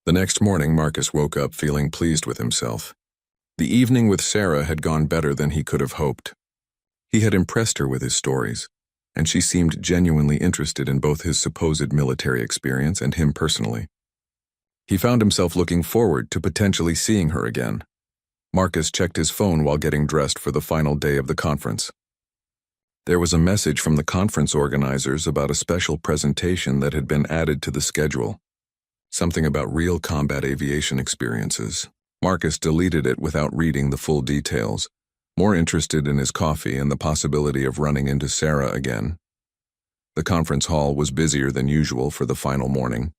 The next morning, Marcus woke up feeling pleased with himself. The evening with Sarah had gone better than he could have hoped. He had impressed her with his stories, and she seemed genuinely interested in both his supposed military experience and him personally. He found himself looking forward to potentially seeing her again. Marcus checked his phone while getting dressed for the final day of the conference. There was a message from the conference organizers about a special presentation that had been added to the schedule. Something about real combat aviation experiences. Marcus deleted it without reading the full details, more interested in his coffee and the possibility of running into Sarah again. The conference hall was busier than usual for the final morning.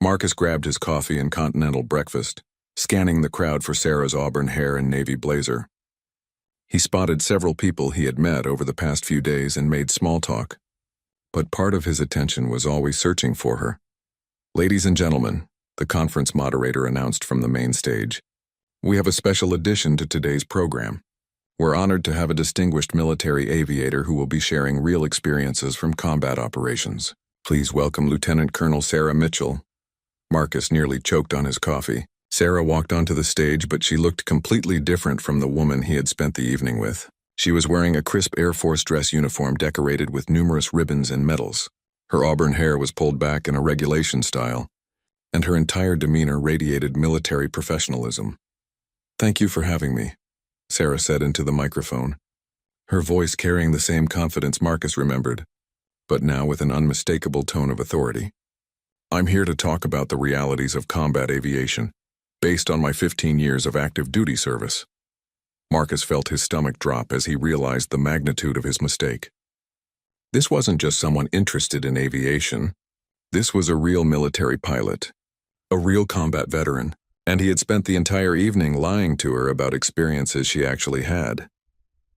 Marcus grabbed his coffee and continental breakfast, scanning the crowd for Sarah's auburn hair and navy blazer. He spotted several people he had met over the past few days and made small talk, but part of his attention was always searching for her. "Ladies and gentlemen," the conference moderator announced from the main stage, "we have a special addition to today's program. We're honored to have a distinguished military aviator who will be sharing real experiences from combat operations. Please welcome Lieutenant Colonel Sarah Mitchell." Marcus nearly choked on his coffee. Sarah walked onto the stage, but she looked completely different from the woman he had spent the evening with. She was wearing a crisp Air Force dress uniform decorated with numerous ribbons and medals. Her auburn hair was pulled back in a regulation style, and her entire demeanor radiated military professionalism. "Thank you for having me," Sarah said into the microphone, her voice carrying the same confidence Marcus remembered, but now with an unmistakable tone of authority. "I'm here to talk about the realities of combat aviation, based on my 15 years of active duty service." Marcus felt his stomach drop as he realized the magnitude of his mistake. This wasn't just someone interested in aviation. This was a real military pilot, a real combat veteran, and he had spent the entire evening lying to her about experiences she actually had.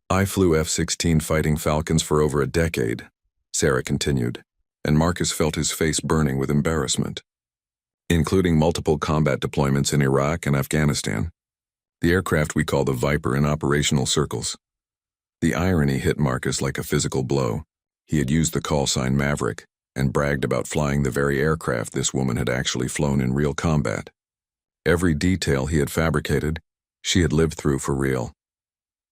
"I flew F-16 Fighting Falcons for over a decade," Sarah continued, and Marcus felt his face burning with embarrassment. "Including multiple combat deployments in Iraq and Afghanistan. The aircraft we call the Viper in operational circles." The irony hit Marcus like a physical blow. He had used the call sign Maverick and bragged about flying the very aircraft this woman had actually flown in real combat. Every detail he had fabricated, she had lived through for real.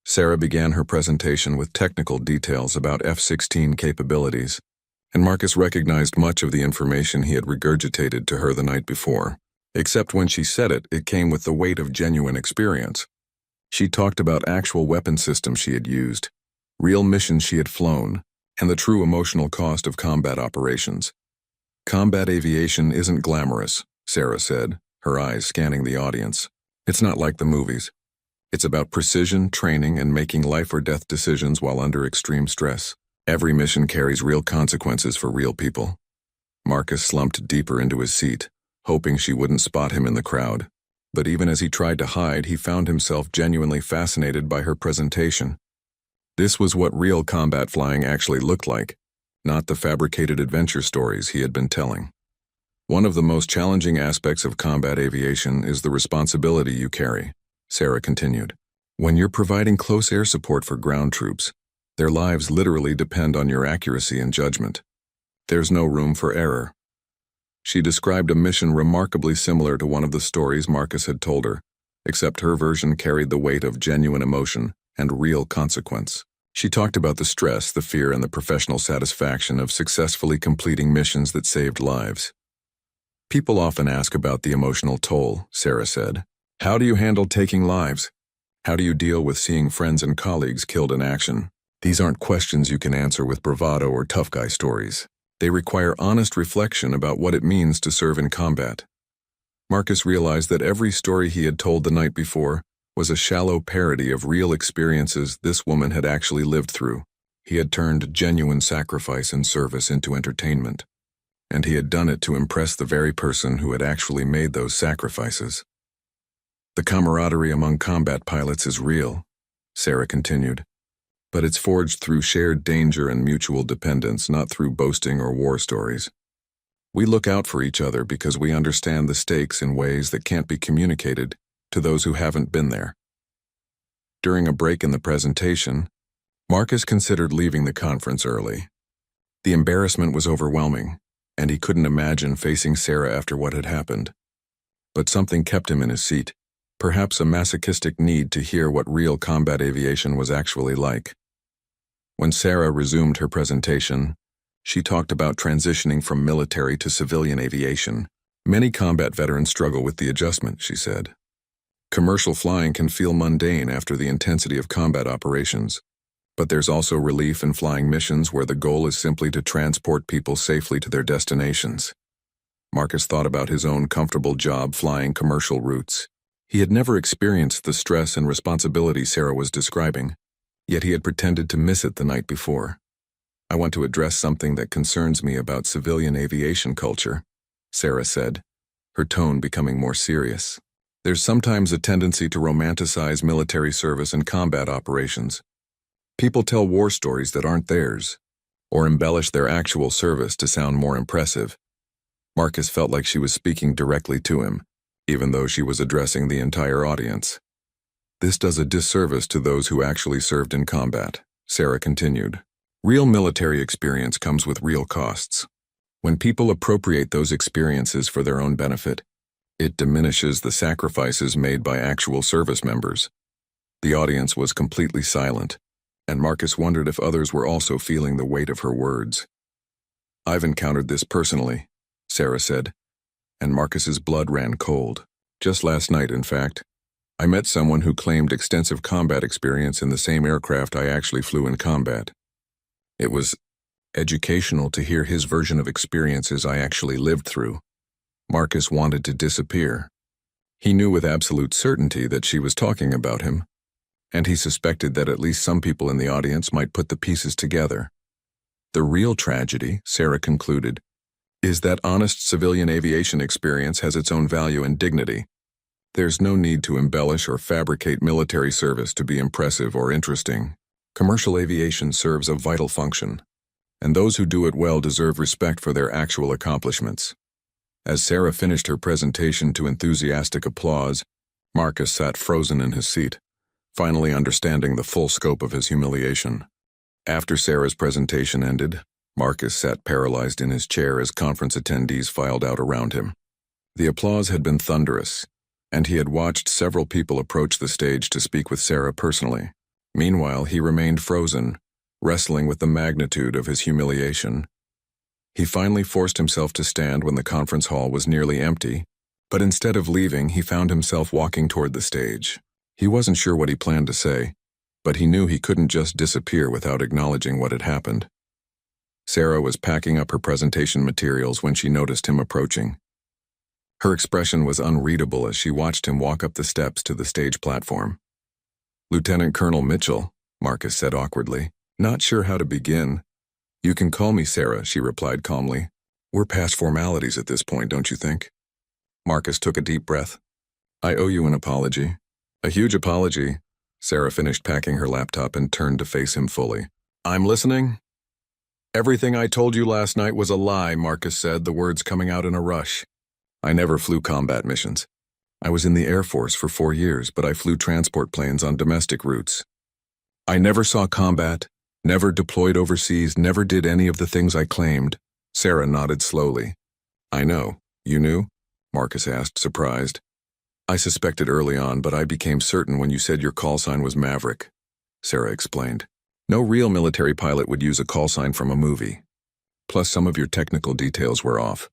Sarah began her presentation with technical details about F-16 capabilities, and Marcus recognized much of the information he had regurgitated to her the night before. Except when she said it, it came with the weight of genuine experience. She talked about actual weapon systems she had used, real missions she had flown, and the true emotional cost of combat operations. "Combat aviation isn't glamorous," Sarah said, her eyes scanning the audience. "It's not like the movies. It's about precision, training, and making life-or-death decisions while under extreme stress. Every mission carries real consequences for real people." Marcus slumped deeper into his seat, hoping she wouldn't spot him in the crowd. But even as he tried to hide, he found himself genuinely fascinated by her presentation. This was what real combat flying actually looked like, not the fabricated adventure stories he had been telling. "One of the most challenging aspects of combat aviation is the responsibility you carry," Sarah continued. "When you're providing close air support for ground troops, their lives literally depend on your accuracy and judgment. There's no room for error." She described a mission remarkably similar to one of the stories Marcus had told her, except her version carried the weight of genuine emotion and real consequence. She talked about the stress, the fear, and the professional satisfaction of successfully completing missions that saved lives. "People often ask about the emotional toll," Sarah said. "How do you handle taking lives? How do you deal with seeing friends and colleagues killed in action? These aren't questions you can answer with bravado or tough guy stories. They require honest reflection about what it means to serve in combat." Marcus realized that every story he had told the night before was a shallow parody of real experiences this woman had actually lived through. He had turned genuine sacrifice and service into entertainment, and he had done it to impress the very person who had actually made those sacrifices. "The camaraderie among combat pilots is real," Sarah continued, "but it's forged through shared danger and mutual dependence, not through boasting or war stories. We look out for each other because we understand the stakes in ways that can't be communicated to those who haven't been there." During a break in the presentation, Marcus considered leaving the conference early. The embarrassment was overwhelming, and he couldn't imagine facing Sarah after what had happened. But something kept him in his seat, perhaps a masochistic need to hear what real combat aviation was actually like. When Sarah resumed her presentation, she talked about transitioning from military to civilian aviation. Many combat veterans struggle with the adjustment, she said. Commercial flying can feel mundane after the intensity of combat operations, but there's also relief in flying missions where the goal is simply to transport people safely to their destinations. Marcus thought about his own comfortable job flying commercial routes. He had never experienced the stress and responsibility Sarah was describing, yet he had pretended to miss it the night before. I want to address something that concerns me about civilian aviation culture, Sarah said, her tone becoming more serious. There's sometimes a tendency to romanticize military service and combat operations. People tell war stories that aren't theirs, or embellish their actual service to sound more impressive. Marcus felt like she was speaking directly to him, even though she was addressing the entire audience. This does a disservice to those who actually served in combat, Sarah continued. Real military experience comes with real costs. When people appropriate those experiences for their own benefit, it diminishes the sacrifices made by actual service members. The audience was completely silent, and Marcus wondered if others were also feeling the weight of her words. I've encountered this personally, Sarah said, and Marcus's blood ran cold. Just last night, in fact, I met someone who claimed extensive combat experience in the same aircraft I actually flew in combat. It was educational to hear his version of experiences I actually lived through. Marcus wanted to disappear. He knew with absolute certainty that she was talking about him, and he suspected that at least some people in the audience might put the pieces together. The real tragedy, Sarah concluded, is that honest civilian aviation experience has its own value and dignity. There's no need to embellish or fabricate military service to be impressive or interesting. Commercial aviation serves a vital function, and those who do it well deserve respect for their actual accomplishments. As Sarah finished her presentation to enthusiastic applause, Marcus sat frozen in his seat, finally understanding the full scope of his humiliation. After Sarah's presentation ended, Marcus sat paralyzed in his chair as conference attendees filed out around him. The applause had been thunderous, and he had watched several people approach the stage to speak with Sarah personally. Meanwhile, he remained frozen, wrestling with the magnitude of his humiliation. He finally forced himself to stand when the conference hall was nearly empty, but instead of leaving, he found himself walking toward the stage. He wasn't sure what he planned to say, but he knew he couldn't just disappear without acknowledging what had happened. Sarah was packing up her presentation materials when she noticed him approaching. Her expression was unreadable as she watched him walk up the steps to the stage platform. Lieutenant Colonel Mitchell, Marcus said awkwardly, not sure how to begin. You can call me Sarah, she replied calmly. We're past formalities at this point, don't you think? Marcus took a deep breath. I owe you an apology. A huge apology. Sarah finished packing her laptop and turned to face him fully. I'm listening. Everything I told you last night was a lie, Marcus said, the words coming out in a rush. I never flew combat missions. I was in the Air Force for 4 years, but I flew transport planes on domestic routes. I never saw combat, never deployed overseas, never did any of the things I claimed. Sarah nodded slowly. I know. You knew? Marcus asked, surprised. I suspected early on, but I became certain when you said your call sign was Maverick, Sarah explained. No real military pilot would use a call sign from a movie. Plus, some of your technical details were off,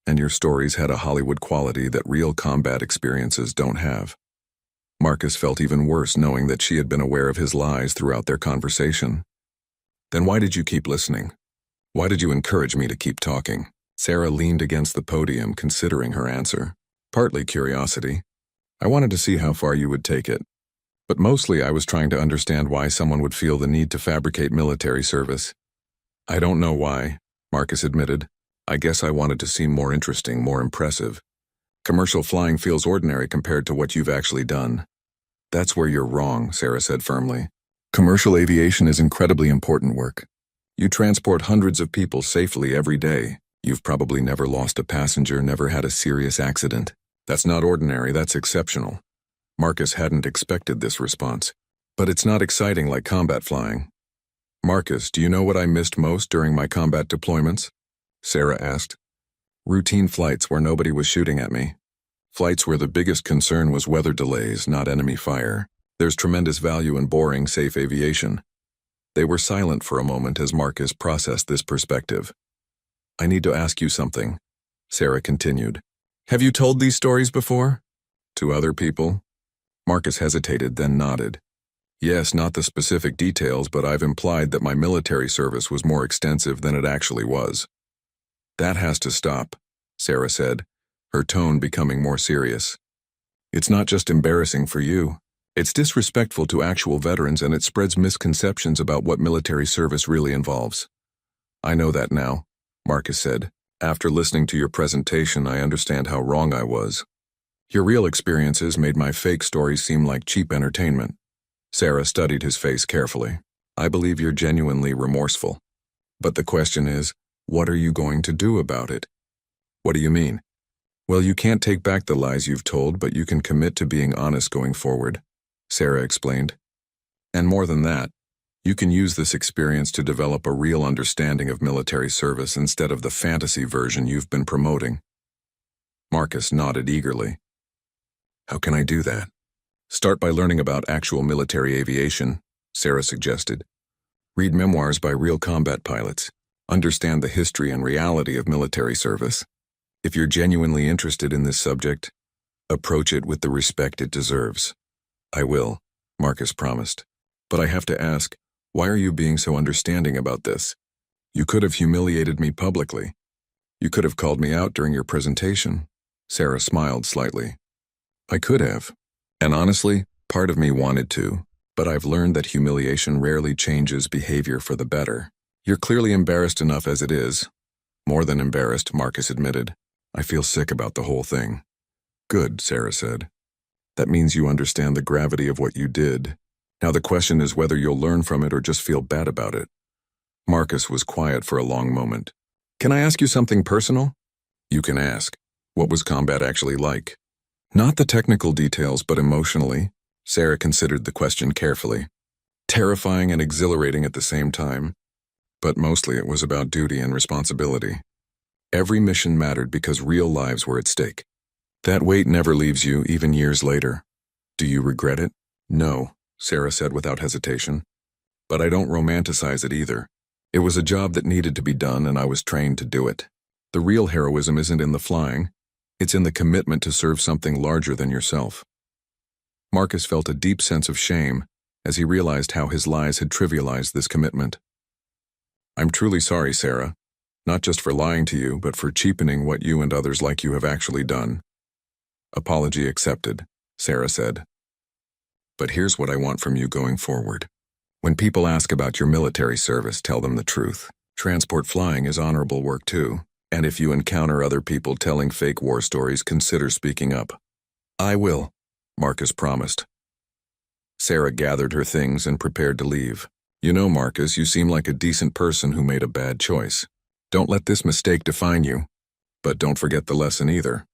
and your stories had a Hollywood quality that real combat experiences don't have. Marcus felt even worse knowing that she had been aware of his lies throughout their conversation. Then why did you keep listening? Why did you encourage me to keep talking? Sarah leaned against the podium, considering her answer. Partly curiosity. I wanted to see how far you would take it. But mostly I was trying to understand why someone would feel the need to fabricate military service. I don't know why, Marcus admitted. I guess I wanted to seem more interesting, more impressive. Commercial flying feels ordinary compared to what you've actually done. That's where you're wrong, Sarah said firmly. Commercial aviation is incredibly important work. You transport hundreds of people safely every day. You've probably never lost a passenger, never had a serious accident. That's not ordinary, that's exceptional. Marcus hadn't expected this response. But it's not exciting like combat flying. Marcus, do you know what I missed most during my combat deployments? Sarah asked. Routine flights where nobody was shooting at me. Flights where the biggest concern was weather delays, not enemy fire. There's tremendous value in boring, safe aviation. They were silent for a moment as Marcus processed this perspective. I need to ask you something, Sarah continued. Have you told these stories before? To other people? Marcus hesitated, then nodded. Yes, not the specific details, but I've implied that my military service was more extensive than it actually was. That has to stop, Sarah said, her tone becoming more serious. It's not just embarrassing for you. It's disrespectful to actual veterans, and it spreads misconceptions about what military service really involves. I know that now, Marcus said. After listening to your presentation, I understand how wrong I was. Your real experiences made my fake stories seem like cheap entertainment. Sarah studied his face carefully. I believe you're genuinely remorseful. But the question is, what are you going to do about it? What do you mean? Well, you can't take back the lies you've told, but you can commit to being honest going forward, Sarah explained. And more than that, you can use this experience to develop a real understanding of military service instead of the fantasy version you've been promoting. Marcus nodded eagerly. How can I do that? Start by learning about actual military aviation, Sarah suggested. Read memoirs by real combat pilots. Understand the history and reality of military service. If you're genuinely interested in this subject, approach it with the respect it deserves. I will, Marcus promised. But I have to ask, why are you being so understanding about this? You could have humiliated me publicly. You could have called me out during your presentation. Sarah smiled slightly. I could have. And honestly, part of me wanted to, but I've learned that humiliation rarely changes behavior for the better. You're clearly embarrassed enough as it is. More than embarrassed, Marcus admitted. I feel sick about the whole thing. Good, Sarah said. That means you understand the gravity of what you did. Now the question is whether you'll learn from it or just feel bad about it. Marcus was quiet for a long moment. Can I ask you something personal? You can ask. What was combat actually like? Not the technical details, but emotionally. Sarah considered the question carefully. Terrifying and exhilarating at the same time. But mostly it was about duty and responsibility. Every mission mattered because real lives were at stake. That weight never leaves you, even years later. Do you regret it? No, Sarah said without hesitation. But I don't romanticize it either. It was a job that needed to be done, and I was trained to do it. The real heroism isn't in the flying. It's in the commitment to serve something larger than yourself. Marcus felt a deep sense of shame as he realized how his lies had trivialized this commitment. I'm truly sorry, Sarah, not just for lying to you, but for cheapening what you and others like you have actually done. Apology accepted, Sarah said. But here's what I want from you going forward. When people ask about your military service, tell them the truth. Transport flying is honorable work too. And if you encounter other people telling fake war stories, consider speaking up. I will, Marcus promised. Sarah gathered her things and prepared to leave. You know, Marcus, you seem like a decent person who made a bad choice. Don't let this mistake define you. But don't forget the lesson either.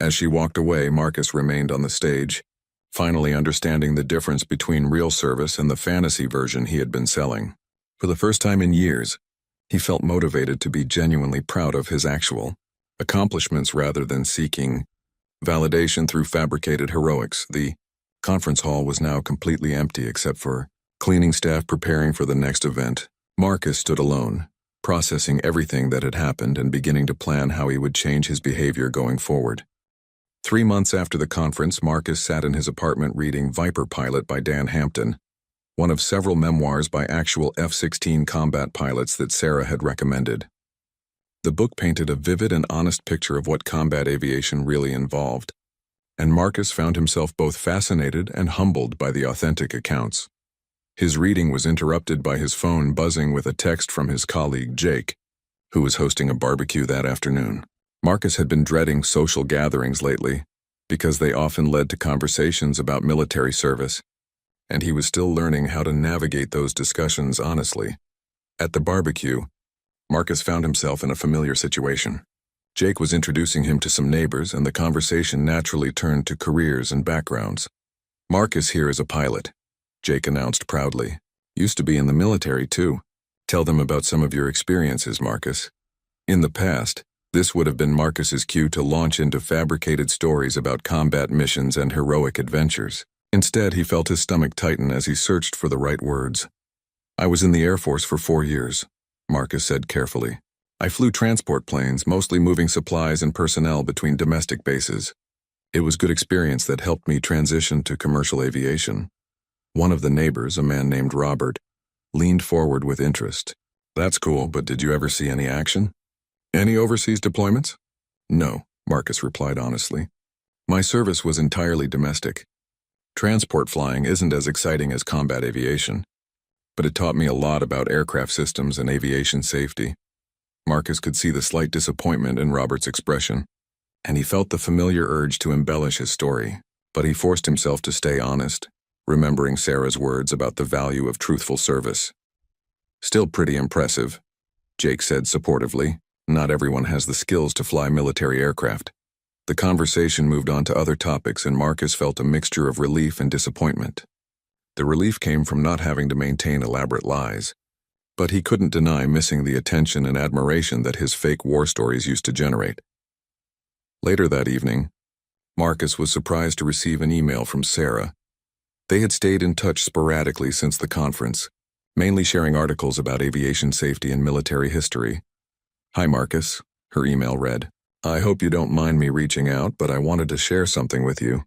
As she walked away, Marcus remained on the stage, finally understanding the difference between real service and the fantasy version he had been selling. For the first time in years, he felt motivated to be genuinely proud of his actual accomplishments rather than seeking validation through fabricated heroics. The conference hall was now completely empty except for cleaning staff preparing for the next event. Marcus stood alone, processing everything that had happened and beginning to plan how he would change his behavior going forward. 3 months after the conference, Marcus sat in his apartment reading Viper Pilot by Dan Hampton, one of several memoirs by actual F-16 combat pilots that Sarah had recommended. The book painted a vivid and honest picture of what combat aviation really involved, and Marcus found himself both fascinated and humbled by the authentic accounts. His reading was interrupted by his phone buzzing with a text from his colleague Jake, who was hosting a barbecue that afternoon. Marcus had been dreading social gatherings lately because they often led to conversations about military service, and he was still learning how to navigate those discussions honestly. At the barbecue, Marcus found himself in a familiar situation. Jake was introducing him to some neighbors, and the conversation naturally turned to careers and backgrounds. Marcus here is a pilot, Jake announced proudly. Used to be in the military too. Tell them about some of your experiences, Marcus. In the past, This would have been Marcus's cue to launch into fabricated stories about combat missions and heroic adventures. Instead, he felt his stomach tighten as he searched for the right words. "I was in the Air Force for 4 years," Marcus said carefully. "I flew transport planes, mostly moving supplies and personnel between domestic bases. It was good experience that helped me transition to commercial aviation." One of the neighbors, a man named Robert, leaned forward with interest. "That's cool, but did you ever see any action? Any overseas deployments?" "No," Marcus replied honestly. "My service was entirely domestic. Transport flying isn't as exciting as combat aviation, but it taught me a lot about aircraft systems and aviation safety." Marcus could see the slight disappointment in Robert's expression, and he felt the familiar urge to embellish his story, but he forced himself to stay honest, remembering Sarah's words about the value of truthful service. "Still pretty impressive," Jake said supportively. "Not everyone has the skills to fly military aircraft." The conversation moved on to other topics, and Marcus felt a mixture of relief and disappointment. The relief came from not having to maintain elaborate lies, but he couldn't deny missing the attention and admiration that his fake war stories used to generate. Later that evening, Marcus was surprised to receive an email from Sarah. They had stayed in touch sporadically since the conference, mainly sharing articles about aviation safety and military history. "Hi, Marcus," her email read. "I hope you don't mind me reaching out, but I wanted to share something with you.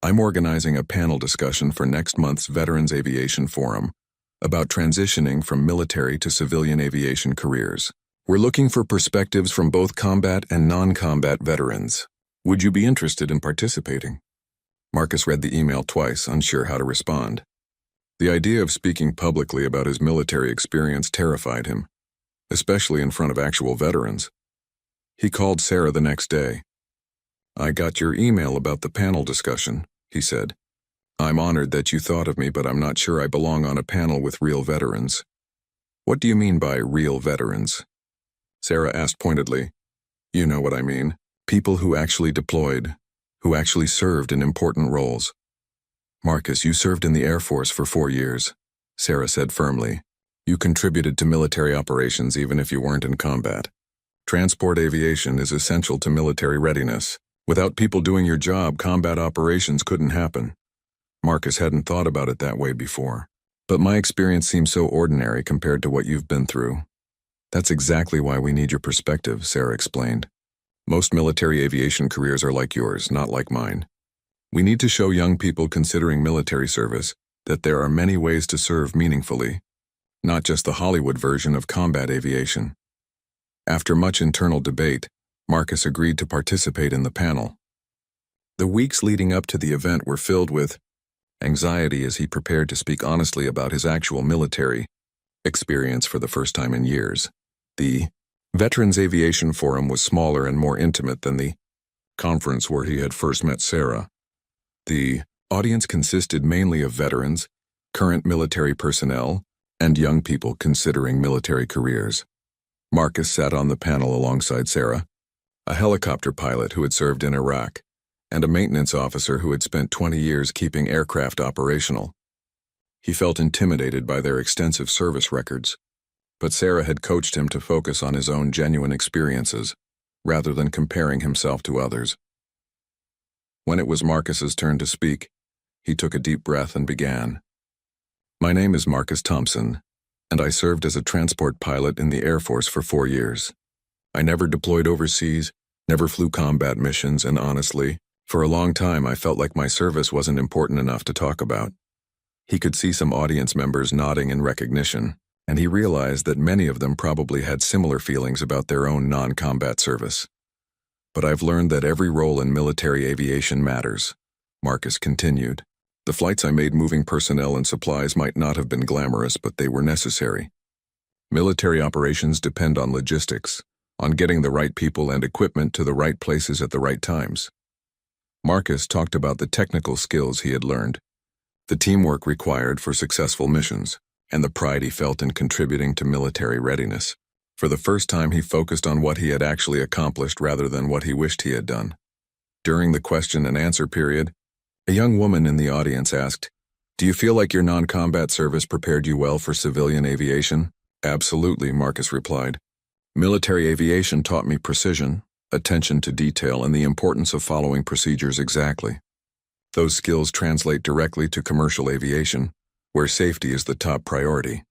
I'm organizing a panel discussion for next month's Veterans Aviation Forum about transitioning from military to civilian aviation careers. We're looking for perspectives from both combat and non-combat veterans. Would you be interested in participating?" Marcus read the email twice, unsure how to respond. The idea of speaking publicly about his military experience terrified him, especially in front of actual veterans. He called Sarah the next day. "I got your email about the panel discussion," he said. "I'm honored that you thought of me, but I'm not sure I belong on a panel with real veterans." "What do you mean by real veterans?" Sarah asked pointedly. "You know what I mean. People who actually deployed, who actually served in important roles." "Marcus, you served in the Air Force for 4 years," Sarah said firmly. "You contributed to military operations even if you weren't in combat. Transport aviation is essential to military readiness. Without people doing your job, combat operations couldn't happen." Marcus hadn't thought about it that way before. "But my experience seems so ordinary compared to what you've been through." "That's exactly why we need your perspective," Sarah explained. "Most military aviation careers are like yours, not like mine. We need to show young people considering military service that there are many ways to serve meaningfully, not just the Hollywood version of combat aviation." After much internal debate, Marcus agreed to participate in the panel. The weeks leading up to the event were filled with anxiety as he prepared to speak honestly about his actual military experience for the first time in years. The Veterans Aviation Forum was smaller and more intimate than the conference where he had first met Sarah. The audience consisted mainly of veterans, current military personnel, and young people considering military careers. Marcus sat on the panel alongside Sarah, a helicopter pilot who had served in Iraq, and a maintenance officer who had spent 20 years keeping aircraft operational. He felt intimidated by their extensive service records, but Sarah had coached him to focus on his own genuine experiences, rather than comparing himself to others. When it was Marcus's turn to speak, he took a deep breath and began. "My name is Marcus Thompson, and I served as a transport pilot in the Air Force for 4 years. I never deployed overseas, never flew combat missions, and honestly, for a long time I felt like my service wasn't important enough to talk about." He could see some audience members nodding in recognition, and he realized that many of them probably had similar feelings about their own non-combat service. "But I've learned that every role in military aviation matters," Marcus continued. "The flights I made moving personnel and supplies might not have been glamorous, but they were necessary. Military operations depend on logistics, on getting the right people and equipment to the right places at the right times." Marcus talked about the technical skills he had learned, the teamwork required for successful missions, and the pride he felt in contributing to military readiness. For the first time, he focused on what he had actually accomplished rather than what he wished he had done. During the question and answer period, a young woman in the audience asked, "Do you feel like your non-combat service prepared you well for civilian aviation?" "Absolutely," Marcus replied. Military aviation taught me precision, attention to detail, and the importance of following procedures exactly. Those skills translate directly to commercial aviation, where safety is the top priority.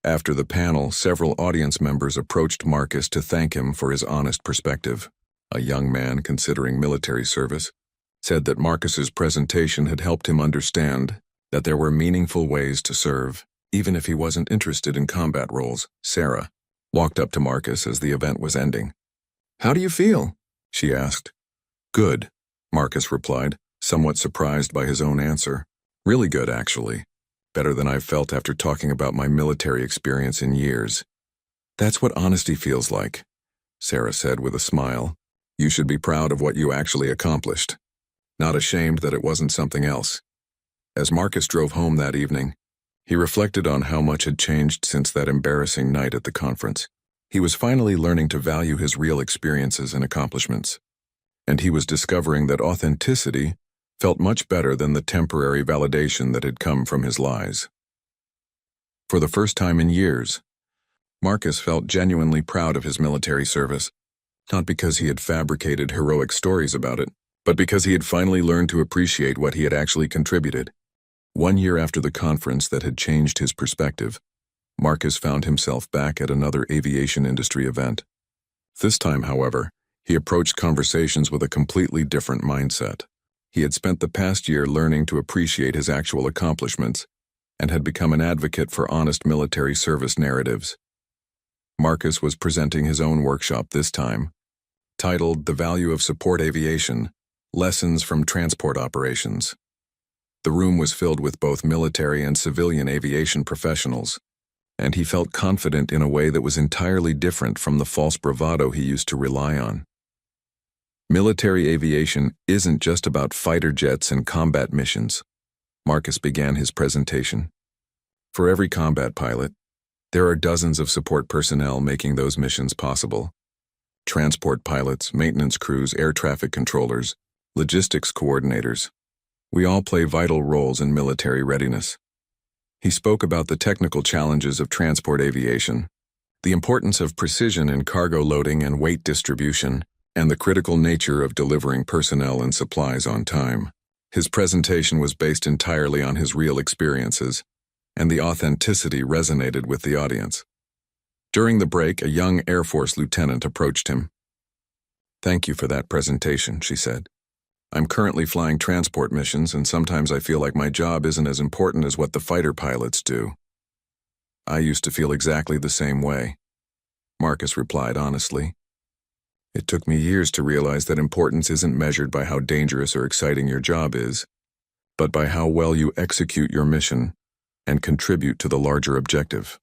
After the panel, several audience members approached Marcus to thank him for his honest perspective. A young man considering military service said that Marcus's presentation had helped him understand that there were meaningful ways to serve, even if he wasn't interested in combat roles. Sarah walked up to Marcus as the event was ending. "How do you feel?" she asked. "Good," Marcus replied, somewhat surprised by his own answer. "Really good, actually. Better than I've felt after talking about my military experience in years." "That's what honesty feels like," Sarah said with a smile. "You should be proud of what you actually accomplished, not ashamed that it wasn't something else." As Marcus drove home that evening, he reflected on how much had changed since that embarrassing night at the conference. He was finally learning to value his real experiences and accomplishments, and he was discovering that authenticity felt much better than the temporary validation that had come from his lies. For the first time in years, Marcus felt genuinely proud of his military service, not because he had fabricated heroic stories about it, but because he had finally learned to appreciate what he had actually contributed. 1 year after the conference that had changed his perspective, Marcus found himself back at another aviation industry event. This time, however, he approached conversations with a completely different mindset. He had spent the past year learning to appreciate his actual accomplishments and had become an advocate for honest military service narratives. Marcus was presenting his own workshop this time, titled "The Value of Support Aviation: Lessons from Transport Operations." The room was filled with both military and civilian aviation professionals, and he felt confident in a way that was entirely different from the false bravado he used to rely on. Military aviation isn't just about fighter jets and combat missions, Marcus began his presentation. For every combat pilot, there are dozens of support personnel making those missions possible. Transport pilots, maintenance crews, air traffic controllers, logistics coordinators. We all play vital roles in military readiness. He spoke about the technical challenges of transport aviation, the importance of precision in cargo loading and weight distribution, and the critical nature of delivering personnel and supplies on time. His presentation was based entirely on his real experiences, and the authenticity resonated with the audience. During the break, a young Air Force lieutenant approached him. "Thank you for that presentation," she said. "I'm currently flying transport missions, and sometimes I feel like my job isn't as important as what the fighter pilots do." "I used to feel exactly the same way," Marcus replied honestly. "It took me years to realize that importance isn't measured by how dangerous or exciting your job is, but by how well you execute your mission and contribute to the larger objective."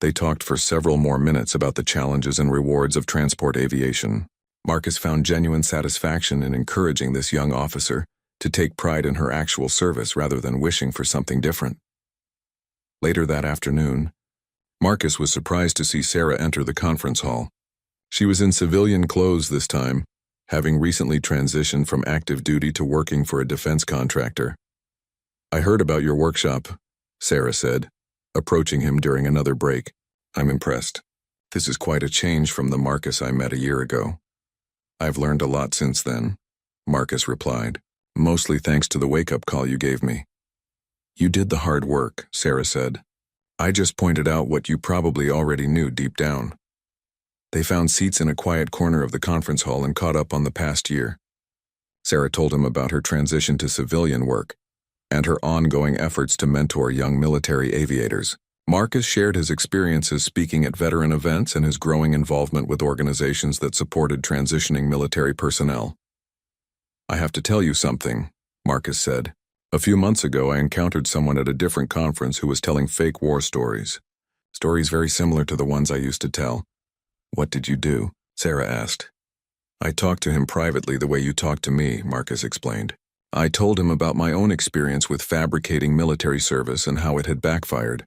They talked for several more minutes about the challenges and rewards of transport aviation. Marcus found genuine satisfaction in encouraging this young officer to take pride in her actual service rather than wishing for something different. Later that afternoon, Marcus was surprised to see Sarah enter the conference hall. She was in civilian clothes this time, having recently transitioned from active duty to working for a defense contractor. "I heard about your workshop," Sarah said, approaching him during another break. "I'm impressed. This is quite a change from the Marcus I met a year ago." "I've learned a lot since then," Marcus replied, "mostly thanks to the wake-up call you gave me." "You did the hard work," Sarah said. "I just pointed out what you probably already knew deep down." They found seats in a quiet corner of the conference hall and caught up on the past year. Sarah told him about her transition to civilian work and her ongoing efforts to mentor young military aviators. Marcus shared his experiences speaking at veteran events and his growing involvement with organizations that supported transitioning military personnel. "I have to tell you something," Marcus said. "A few months ago I encountered someone at a different conference who was telling fake war stories. Stories very similar to the ones I used to tell." "What did you do?" Sarah asked. "I talked to him privately the way you talked to me," Marcus explained. "I told him about my own experience with fabricating military service and how it had backfired.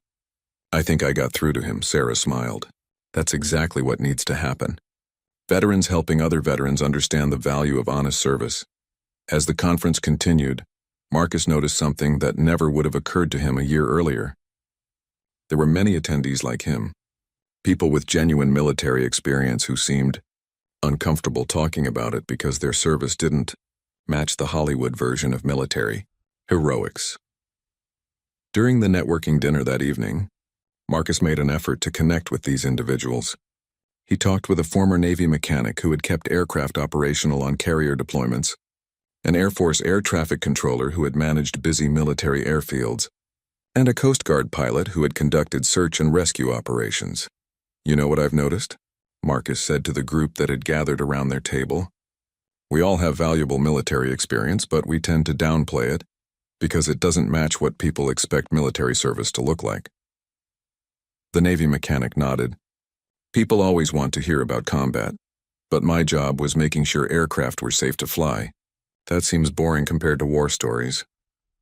I think I got through to him," Sarah smiled. "That's exactly what needs to happen. Veterans helping other veterans understand the value of honest service." As the conference continued, Marcus noticed something that never would have occurred to him a year earlier. There were many attendees like him, People with genuine military experience who seemed uncomfortable talking about it because their service didn't match the Hollywood version of military heroics. During the networking dinner that evening, Marcus made an effort to connect with these individuals. He talked with a former Navy mechanic who had kept aircraft operational on carrier deployments, an Air Force air traffic controller who had managed busy military airfields, and a Coast Guard pilot who had conducted search and rescue operations. "You know what I've noticed?" Marcus said to the group that had gathered around their table. "We all have valuable military experience, but we tend to downplay it because it doesn't match what people expect military service to look like." The Navy mechanic nodded. "People always want to hear about combat, but my job was making sure aircraft were safe to fly. That seems boring compared to war stories."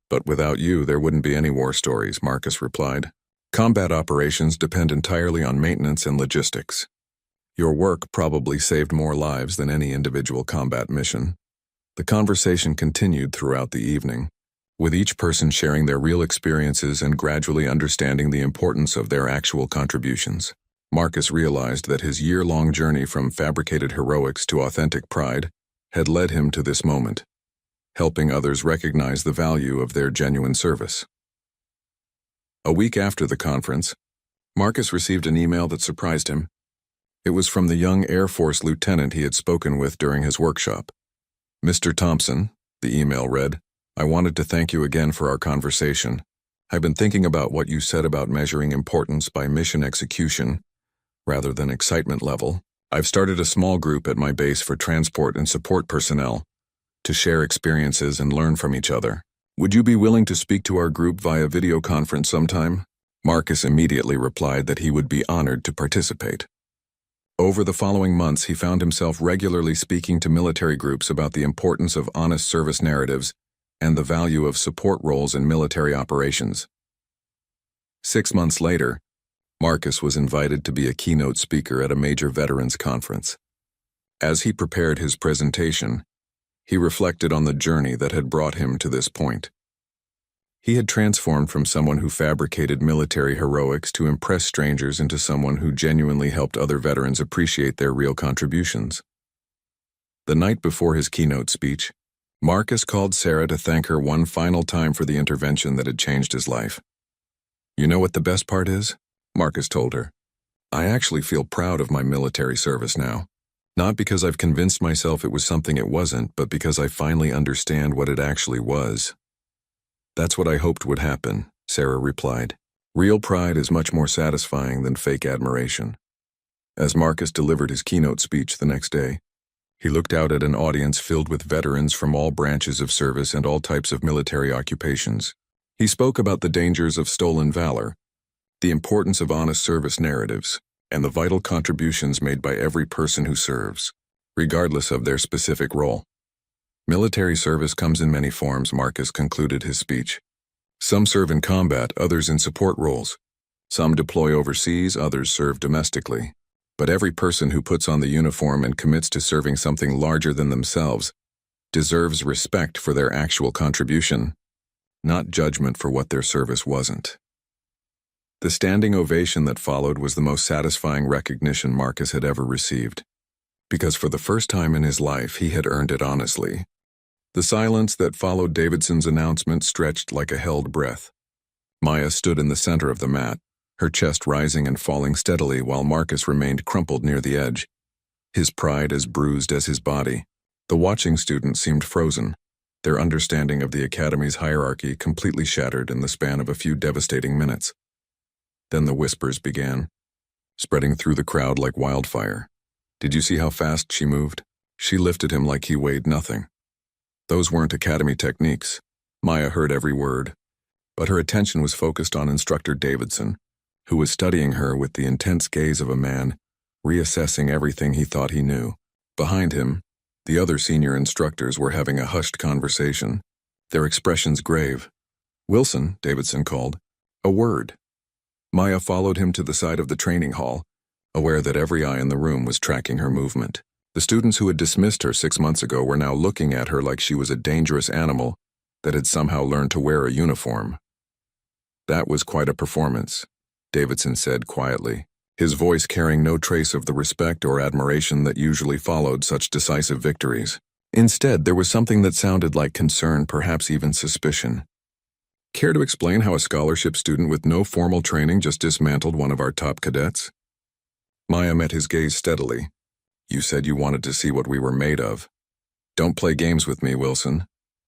"But without you, there wouldn't be any war stories," Marcus replied. "Combat operations depend entirely on maintenance and logistics. Your work probably saved more lives than any individual combat mission." The conversation continued throughout the evening, with each person sharing their real experiences and gradually understanding the importance of their actual contributions. Marcus realized that his year-long journey from fabricated heroics to authentic pride had led him to this moment, helping others recognize the value of their genuine service. A week after the conference, Marcus received an email that surprised him. It was from the young Air Force lieutenant he had spoken with during his workshop. "Mr. Thompson," the email read, "I wanted to thank you again for our conversation. I've been thinking about what you said about measuring importance by mission execution rather than excitement level. I've started a small group at my base for transport and support personnel to share experiences and learn from each other. Would you be willing to speak to our group via video conference sometime?" Marcus immediately replied that he would be honored to participate. Over the following months, he found himself regularly speaking to military groups about the importance of honest service narratives and the value of support roles in military operations. 6 months later, Marcus was invited to be a keynote speaker at a major veterans conference. As he prepared his presentation, he reflected on the journey that had brought him to this point. He had transformed from someone who fabricated military heroics to impress strangers into someone who genuinely helped other veterans appreciate their real contributions. The night before his keynote speech, Marcus called Sarah to thank her one final time for the intervention that had changed his life. "You know what the best part is?" Marcus told her. "I actually feel proud of my military service now. Not because I've convinced myself it was something it wasn't, but because I finally understand what it actually was." "That's what I hoped would happen," Sarah replied. "Real pride is much more satisfying than fake admiration." As Marcus delivered his keynote speech the next day, he looked out at an audience filled with veterans from all branches of service and all types of military occupations. He spoke about the dangers of stolen valor, the importance of honest service narratives, and the vital contributions made by every person who serves, regardless of their specific role. Military service comes in many forms, Marcus concluded his speech. Some serve in combat, others in support roles. Some deploy overseas, others serve domestically. But every person who puts on the uniform and commits to serving something larger than themselves deserves respect for their actual contribution, not judgment for what their service wasn't. The standing ovation that followed was the most satisfying recognition Marcus had ever received, because for the first time in his life he had earned it honestly. The silence that followed Davidson's announcement stretched like a held breath. Maya stood in the center of the mat, her chest rising and falling steadily while Marcus remained crumpled near the edge, his pride as bruised as his body. The watching students seemed frozen, their understanding of the academy's hierarchy completely shattered in the span of a few devastating minutes. Then the whispers began, spreading through the crowd like wildfire. "Did you see how fast she moved? She lifted him like he weighed nothing." Those weren't academy techniques. Maya heard every word, but her attention was focused on Instructor Davidson, who was studying her with the intense gaze of a man, reassessing everything he thought he knew. Behind him, the other senior instructors were having a hushed conversation, their expressions grave. "Wilson," Davidson called. "A word." Maya followed him to the side of the training hall, aware that every eye in the room was tracking her movement. The students who had dismissed her 6 months ago were now looking at her like she was a dangerous animal that had somehow learned to wear a uniform. "That was quite a performance," Davidson said quietly, his voice carrying no trace of the respect or admiration that usually followed such decisive victories. Instead, there was something that sounded like concern, perhaps even suspicion. Care to explain how a scholarship student with no formal training just dismantled one of our top cadets? Maya met his gaze steadily. You said you wanted to see what we were made of. Don't play games with me, Wilson.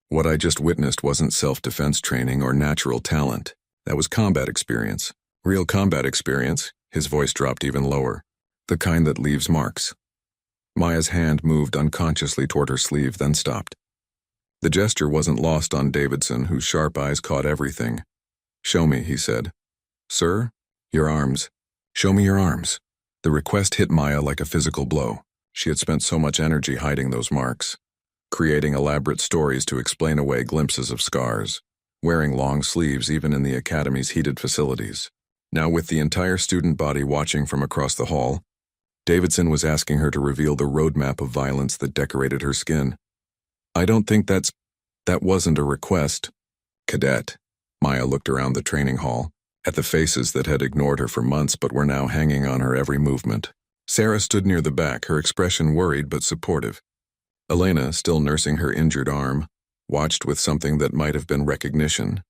What I just witnessed wasn't self-defense training or natural talent. That was combat experience. Real combat experience. His voice dropped even lower. The kind that leaves marks. Maya's hand moved unconsciously toward her sleeve, then stopped. The gesture wasn't lost on Davidson, whose sharp eyes caught everything. Show me, he said. Sir? Your arms. Show me your arms. The request hit Maya like a physical blow. She had spent so much energy hiding those marks, creating elaborate stories to explain away glimpses of scars, wearing long sleeves even in the academy's heated facilities. Now, with the entire student body watching from across the hall, Davidson was asking her to reveal the roadmap of violence that decorated her skin. I don't think that wasn't a request. Cadet. Maya looked around the training hall, at the faces that had ignored her for months but were now hanging on her every movement. Sarah stood near the back, her expression worried but supportive. Elena, still nursing her injured arm, watched with something that might have been recognition.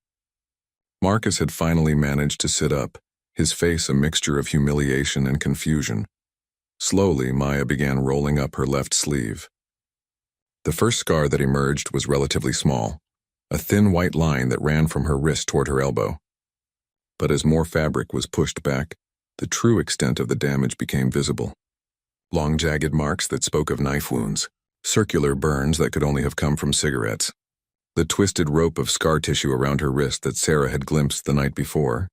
Marcus had finally managed to sit up, his face a mixture of humiliation and confusion. Slowly, Maya began rolling up her left sleeve. The first scar that emerged was relatively small, a thin white line that ran from her wrist toward her elbow. But as more fabric was pushed back, the true extent of the damage became visible. Long, jagged marks that spoke of knife wounds, circular burns that could only have come from cigarettes. The twisted rope of scar tissue around her wrist that Sarah had glimpsed the night before.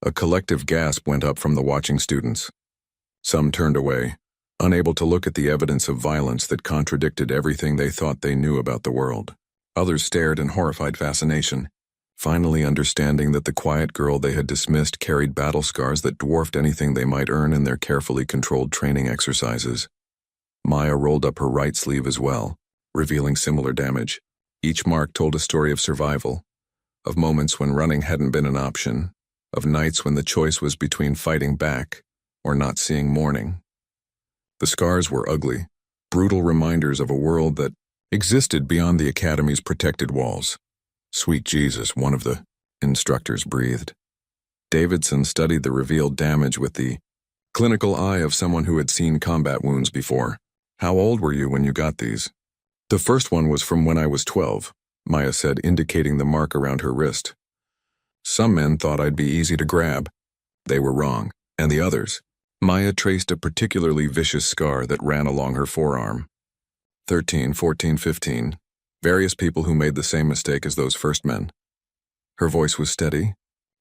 A collective gasp went up from the watching students. Some turned away, unable to look at the evidence of violence that contradicted everything they thought they knew about the world. Others stared in horrified fascination, finally understanding that the quiet girl they had dismissed carried battle scars that dwarfed anything they might earn in their carefully controlled training exercises. Maya rolled up her right sleeve as well, revealing similar damage. Each mark told a story of survival, of moments when running hadn't been an option, of nights when the choice was between fighting back or not seeing morning. The scars were ugly, brutal reminders of a world that existed beyond the academy's protected walls. Sweet Jesus, one of the instructors breathed. Davidson studied the revealed damage with the clinical eye of someone who had seen combat wounds before. How old were you when you got these? The first one was from when I was 12, Maya said, indicating the mark around her wrist. Some men thought I'd be easy to grab. They were wrong. And the others? Maya traced a particularly vicious scar that ran along her forearm. 13, 14, 15. Various people who made the same mistake as those first men. Her voice was steady,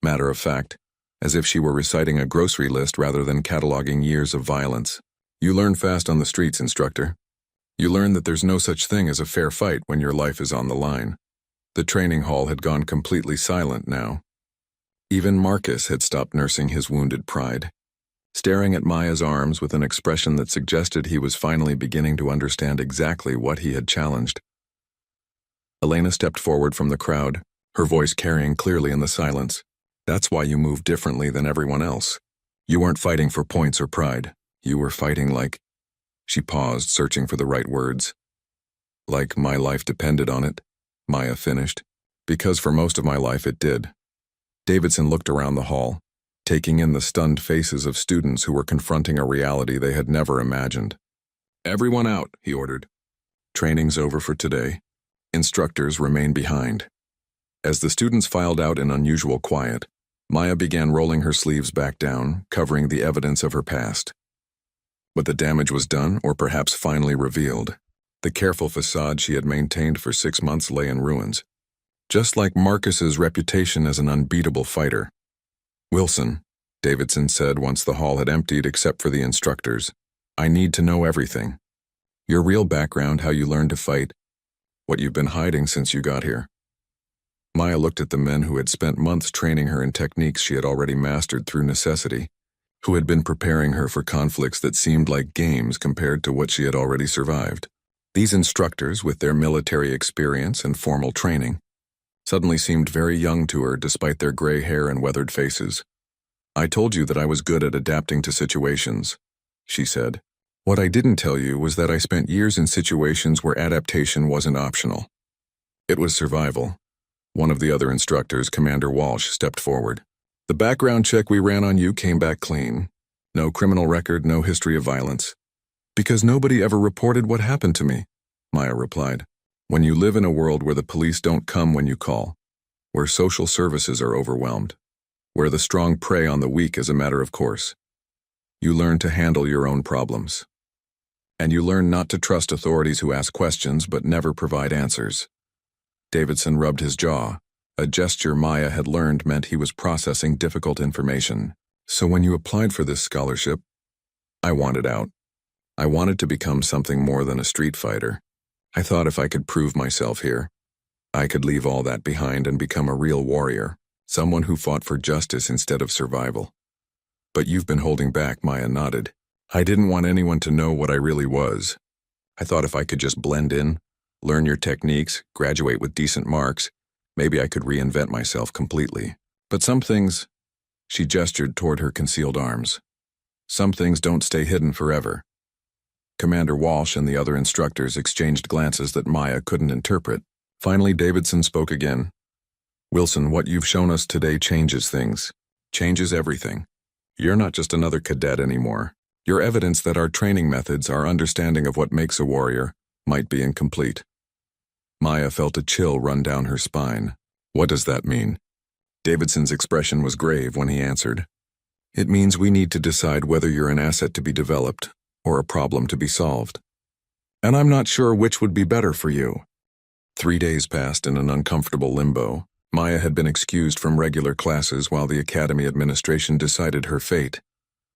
matter of fact, as if she were reciting a grocery list rather than cataloging years of violence. You learn fast on the streets, instructor. You learn that there's no such thing as a fair fight when your life is on the line. The training hall had gone completely silent now. Even Marcus had stopped nursing his wounded pride, staring at Maya's arms with an expression that suggested he was finally beginning to understand exactly what he had challenged. Elena stepped forward from the crowd, her voice carrying clearly in the silence. That's why you moved differently than everyone else. You weren't fighting for points or pride. You were fighting like... She paused, searching for the right words. Like my life depended on it, Maya finished. Because for most of my life it did. Davidson looked around the hall, taking in the stunned faces of students who were confronting a reality they had never imagined. Everyone out, he ordered. Training's over for today. Instructors remain behind. As the students filed out in unusual quiet, Maya began rolling her sleeves back down, covering the evidence of her past. But the damage was done, or perhaps finally revealed. The careful facade she had maintained for 6 months lay in ruins, just like Marcus's reputation as an unbeatable fighter. Wilson, Davidson said once the hall had emptied except for the instructors, I need to know everything. Your real background, how you learned to fight, what you've been hiding since you got here. Maya looked at the men who had spent months training her in techniques she had already mastered through necessity, who had been preparing her for conflicts that seemed like games compared to what she had already survived. These instructors, with their military experience and formal training, suddenly seemed very young to her despite their gray hair and weathered faces. I told you that I was good at adapting to situations, she said. What I didn't tell you was that I spent years in situations where adaptation wasn't optional. It was survival. One of the other instructors, Commander Walsh, stepped forward. The background check we ran on you came back clean. No criminal record, no history of violence. Because nobody ever reported what happened to me, Maya replied. When you live in a world where the police don't come when you call, where social services are overwhelmed, where the strong prey on the weak as a matter of course, you learn to handle your own problems. And you learn not to trust authorities who ask questions but never provide answers. Davidson rubbed his jaw. A gesture Maya had learned meant he was processing difficult information. So when you applied for this scholarship, I wanted out. I wanted to become something more than a street fighter. I thought if I could prove myself here, I could leave all that behind and become a real warrior, someone who fought for justice instead of survival. But you've been holding back, Maya nodded. I didn't want anyone to know what I really was. I thought if I could just blend in, learn your techniques, graduate with decent marks, maybe I could reinvent myself completely. But some things, she gestured toward her concealed arms. Some things don't stay hidden forever. Commander Walsh and the other instructors exchanged glances that Maya couldn't interpret. Finally, Davidson spoke again. Wilson, what you've shown us today changes things. Changes everything. You're not just another cadet anymore. You're evidence that our training methods, our understanding of what makes a warrior, might be incomplete. Maya felt a chill run down her spine. What does that mean? Davidson's expression was grave when he answered. It means we need to decide whether you're an asset to be developed or a problem to be solved. And I'm not sure which would be better for you. 3 days passed in an uncomfortable limbo. Maya had been excused from regular classes while the academy administration decided her fate,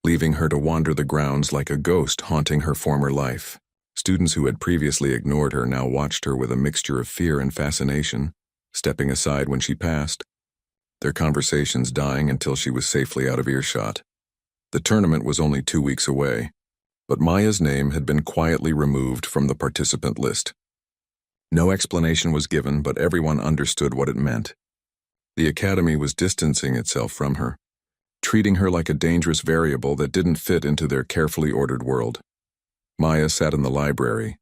leaving her to wander the grounds like a ghost haunting her former life. Students who had previously ignored her now watched her with a mixture of fear and fascination, stepping aside when she passed, their conversations dying until she was safely out of earshot. The tournament was only 2 weeks away, but Maya's name had been quietly removed from the participant list. No explanation was given, but everyone understood what it meant. The academy was distancing itself from her, treating her like a dangerous variable that didn't fit into their carefully ordered world. Maya sat in the library,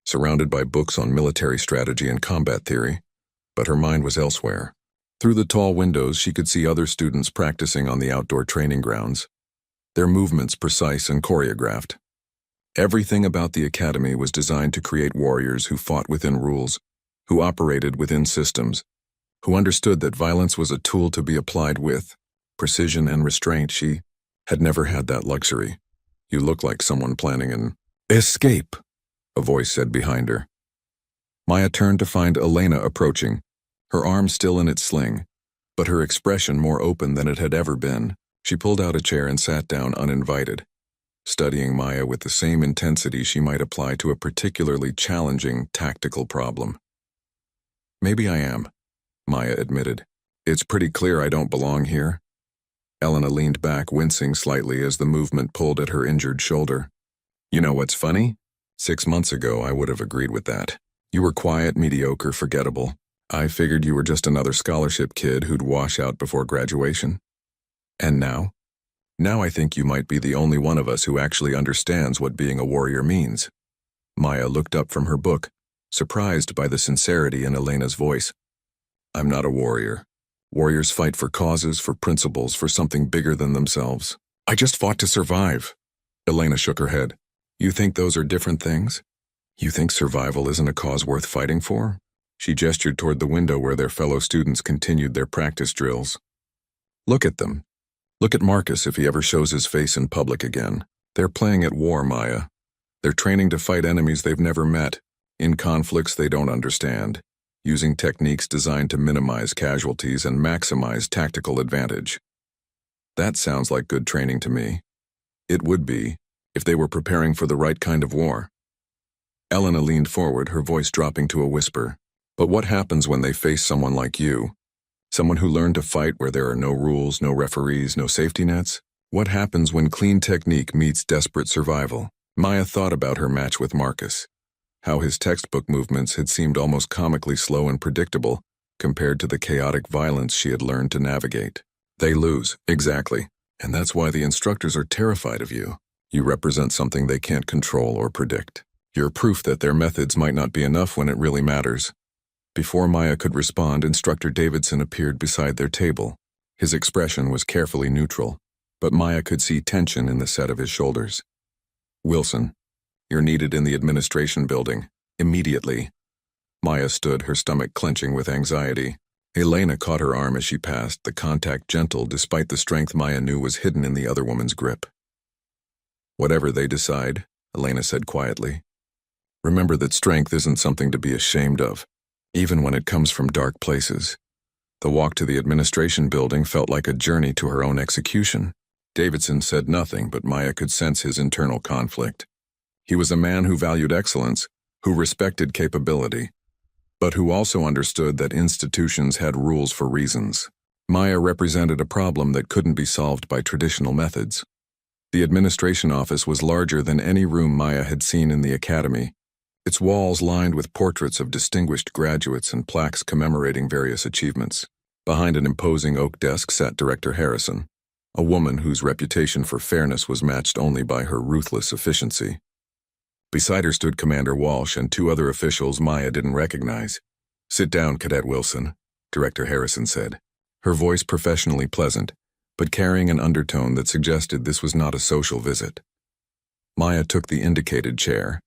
surrounded by books on military strategy and combat theory, but her mind was elsewhere. Through the tall windows, she could see other students practicing on the outdoor training grounds, their movements precise and choreographed. Everything about the academy was designed to create warriors who fought within rules, who operated within systems, who understood that violence was a tool to be applied with precision and restraint. She had never had that luxury. You look like someone planning an escape, a voice said behind her. Maya turned to find Elena approaching, her arm still in its sling, but her expression more open than it had ever been. She pulled out a chair and sat down uninvited, studying Maya with the same intensity she might apply to a particularly challenging tactical problem. Maybe I am, Maya admitted. It's pretty clear I don't belong here. Elena leaned back, wincing slightly as the movement pulled at her injured shoulder. You know what's funny? 6 months ago, I would have agreed with that. You were quiet, mediocre, forgettable. I figured you were just another scholarship kid who'd wash out before graduation. And now? Now I think you might be the only one of us who actually understands what being a warrior means. Maya looked up from her book, surprised by the sincerity in Elena's voice. I'm not a warrior. Warriors fight for causes, for principles, for something bigger than themselves. I just fought to survive. Elena shook her head. You think those are different things? You think survival isn't a cause worth fighting for? She gestured toward the window where their fellow students continued their practice drills. Look at them. Look at Marcus if he ever shows his face in public again. They're playing at war, Maya. They're training to fight enemies they've never met, in conflicts they don't understand, using techniques designed to minimize casualties and maximize tactical advantage. That sounds like good training to me. It would be, if they were preparing for the right kind of war. Elena leaned forward, her voice dropping to a whisper. But what happens when they face someone like you? Someone who learned to fight where there are no rules, no referees, no safety nets? What happens when clean technique meets desperate survival? Maya thought about her match with Marcus, how his textbook movements had seemed almost comically slow and predictable compared to the chaotic violence she had learned to navigate. They lose, exactly. And that's why the instructors are terrified of you. You represent something they can't control or predict. You're proof that their methods might not be enough when it really matters. Before Maya could respond, Instructor Davidson appeared beside their table. His expression was carefully neutral, but Maya could see tension in the set of his shoulders. Wilson, you're needed in the administration building, immediately. Maya stood, her stomach clenching with anxiety. Elena caught her arm as she passed, the contact gentle despite the strength Maya knew was hidden in the other woman's grip. Whatever they decide, Elena said quietly. Remember that strength isn't something to be ashamed of, even when it comes from dark places. The walk to the administration building felt like a journey to her own execution. Davidson said nothing, but Maya could sense his internal conflict. He was a man who valued excellence, who respected capability, but who also understood that institutions had rules for reasons. Maya represented a problem that couldn't be solved by traditional methods. The administration office was larger than any room Maya had seen in the academy, its walls lined with portraits of distinguished graduates and plaques commemorating various achievements. Behind an imposing oak desk sat Director Harrison, a woman whose reputation for fairness was matched only by her ruthless efficiency. Beside her stood Commander Walsh and two other officials Maya didn't recognize. "Sit down, Cadet Wilson," Director Harrison said, her voice professionally pleasant, but carrying an undertone that suggested this was not a social visit. Maya took the indicated chair,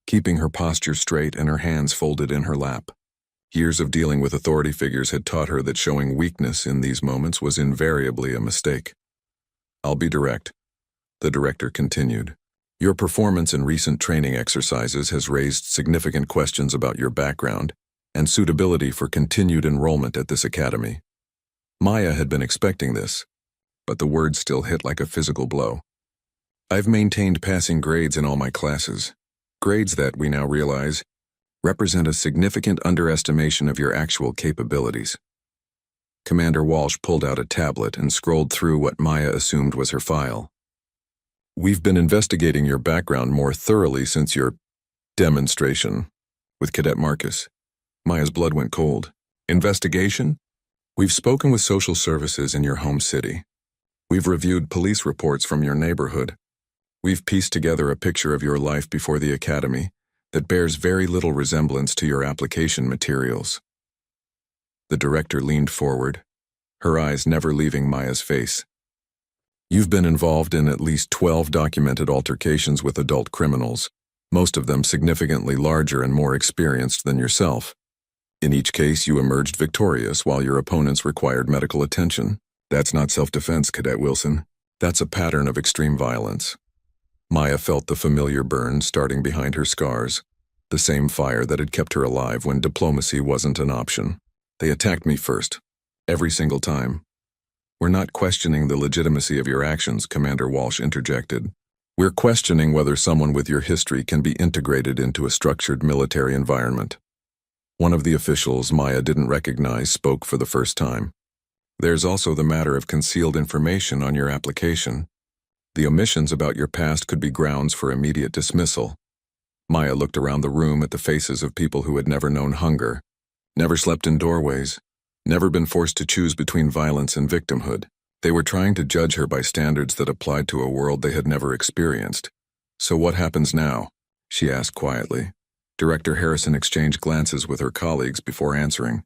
keeping her posture straight and her hands folded in her lap. Years of dealing with authority figures had taught her that showing weakness in these moments was invariably a mistake. "I'll be direct," the director continued. "Your performance in recent training exercises has raised significant questions about your background and suitability for continued enrollment at this academy." Maya had been expecting this, but the words still hit like a physical blow. "I've maintained passing grades in all my classes, grades that, we now realize, represent a significant underestimation of your actual capabilities." Commander Walsh pulled out a tablet and scrolled through what Maya assumed was her file. "We've been investigating your background more thoroughly since your demonstration with Cadet Marcus." Maya's blood went cold. "Investigation? We've spoken with social services in your home city. We've reviewed police reports from your neighborhood. We've pieced together a picture of your life before the academy that bears very little resemblance to your application materials." The director leaned forward, her eyes never leaving Maya's face. "You've been involved in at least 12 documented altercations with adult criminals, most of them significantly larger and more experienced than yourself. In each case, you emerged victorious while your opponents required medical attention. That's not self-defense, Cadet Wilson. That's a pattern of extreme violence." Maya felt the familiar burn starting behind her scars, the same fire that had kept her alive when diplomacy wasn't an option. "They attacked me first, every single time." "We're not questioning the legitimacy of your actions," Commander Walsh interjected. "We're questioning whether someone with your history can be integrated into a structured military environment." One of the officials Maya didn't recognize spoke for the first time. "There's also the matter of concealed information on your application. The omissions about your past could be grounds for immediate dismissal." Maya looked around the room at the faces of people who had never known hunger, never slept in doorways, never been forced to choose between violence and victimhood. They were trying to judge her by standards that applied to a world they had never experienced. "So what happens now?" she asked quietly. Director Harrison exchanged glances with her colleagues before answering.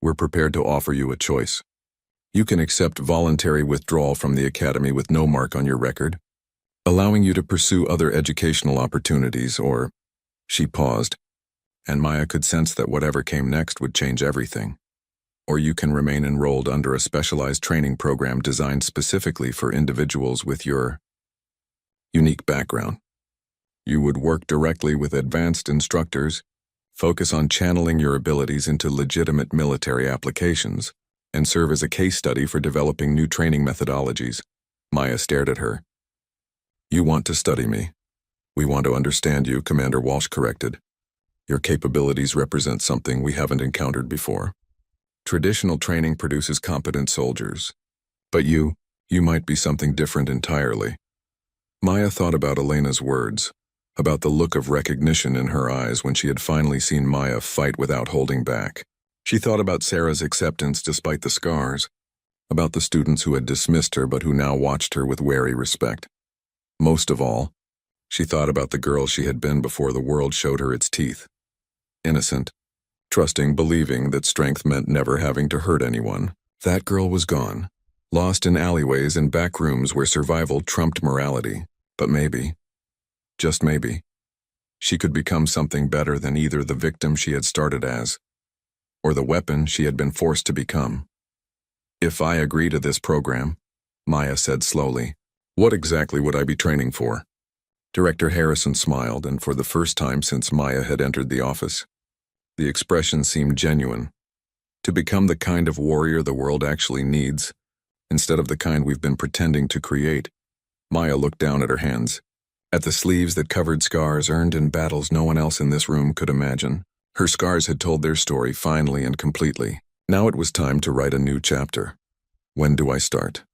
"We're prepared to offer you a choice. You can accept voluntary withdrawal from the academy with no mark on your record, allowing you to pursue other educational opportunities, or—" She paused, and Maya could sense that whatever came next would change everything. "Or you can remain enrolled under a specialized training program designed specifically for individuals with your unique background. You would work directly with advanced instructors, focus on channeling your abilities into legitimate military applications, and serve as a case study for developing new training methodologies." Maya stared at her. "You want to study me. We want to understand you," Commander Walsh corrected. "Your capabilities represent something we haven't encountered before. Traditional training produces competent soldiers. But you might be something different entirely." Maya thought about Elena's words, about the look of recognition in her eyes when she had finally seen Maya fight without holding back. She thought about Sarah's acceptance despite the scars, about the students who had dismissed her but who now watched her with wary respect. Most of all, she thought about the girl she had been before the world showed her its teeth. Innocent, trusting, believing that strength meant never having to hurt anyone. That girl was gone, lost in alleyways and back rooms where survival trumped morality. But maybe, just maybe, she could become something better than either the victim she had started as, or the weapon she had been forced to become. If I agree to this program, Maya said slowly, what exactly would I be training for? Director Harrison smiled, and for the first time since Maya had entered the office, the expression seemed genuine. To become the kind of warrior the world actually needs, instead of the kind we've been pretending to create. Maya looked down at her hands, at the sleeves that covered scars earned in battles no one else in this room could imagine. Her scars had told their story finally and completely. Now it was time to write a new chapter. When do I start?